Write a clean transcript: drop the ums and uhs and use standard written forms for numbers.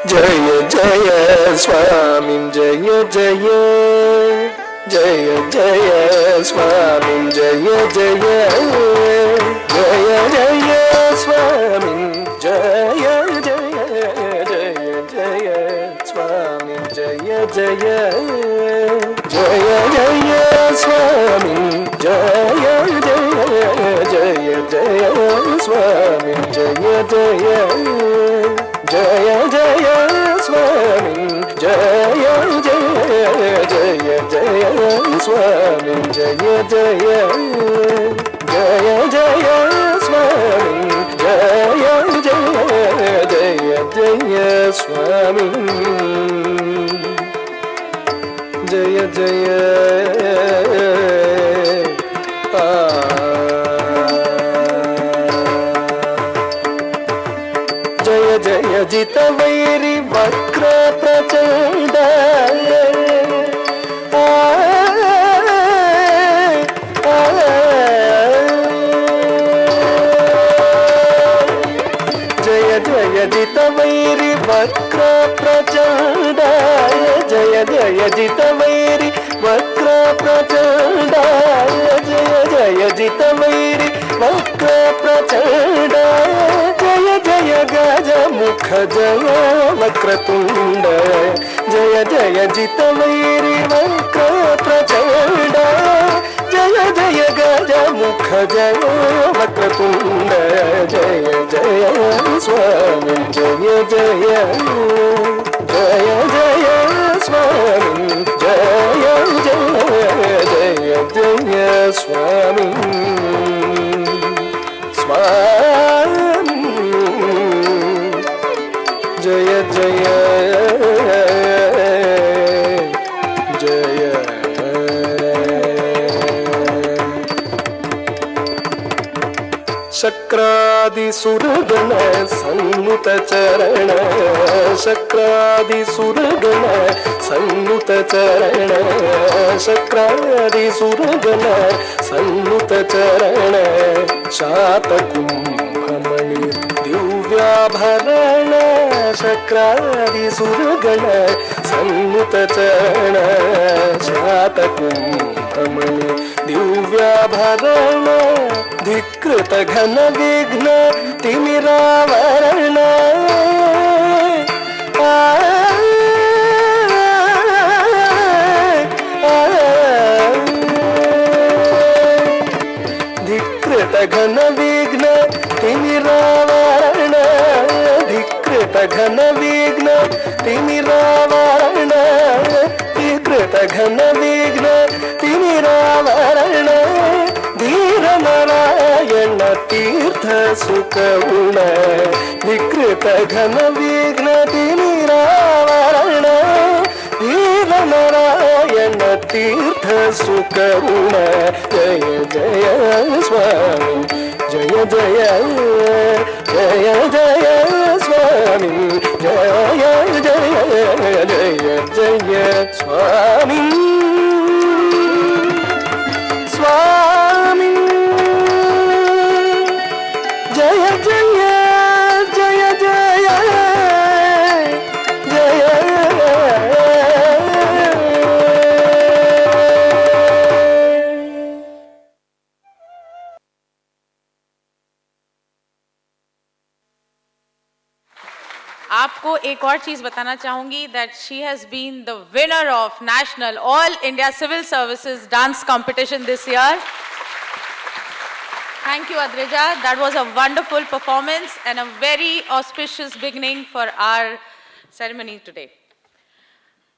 जय जय स्वामी जय जय जय जय स्वामी जय जय जय जय स्वामी जय जय जय जय स्वामी जय जय जय जय स्वामी जय जय जय जय स्वामी जय जय जय जय स्वामी जय जय जय जय स्वामी जय जय जय जय स्वामी जय जय जय जय स्वामी जय जय जय जय जित वैरी वक्र प्रचंड जय जय जित वैरी वक्र प्रचंड जय जय जित वैरी वक्र प्रचंड जय जय जित वैरी वक्र प्रचंड जय जय गज मुख जय वक्रतुंड जय जय जित वैरी वक्र प्रचंड जय जय गज मुख जय वक्रतुंड जय जय स्वामी जय जय जय जय स्वामी जय जय जय जय स्वामी स्वामी जय जय जय शक्रादि सुरगण सन्नुत चरण शक्रादि सुरगण सन्नुत चरण शक्रादि सुरगण सन्नुत चरण शातकुंभमणि दिव्याभरण शक्रादि सुरगण सन्नुत चरण शातकुंभमणि दिव्याभरण धिकृत घन विघ्न तिमिरावरण धिकृत घन विघ्न तिमिरावरण धिकृत घन विघ्न तिमिरावरण धिकृत घन विघ्न तिमिरावरण धीर नारायण तीर्थ सुखगुण विकृत घन विघ्न तिमिरावरण धीर नारायण तीर्थ सुखगुण जय जय स्वामी जय जय जय जय स्वामी जय जय जय जय स्वामी स्वामी जय जय जय जय जय आपको एक और चीज बताना चाहूंगी that she has been the winner of National All India Civil Services Dance Competition this year. Thank you, Adrija. That was a wonderful performance and a very auspicious beginning for our ceremony today.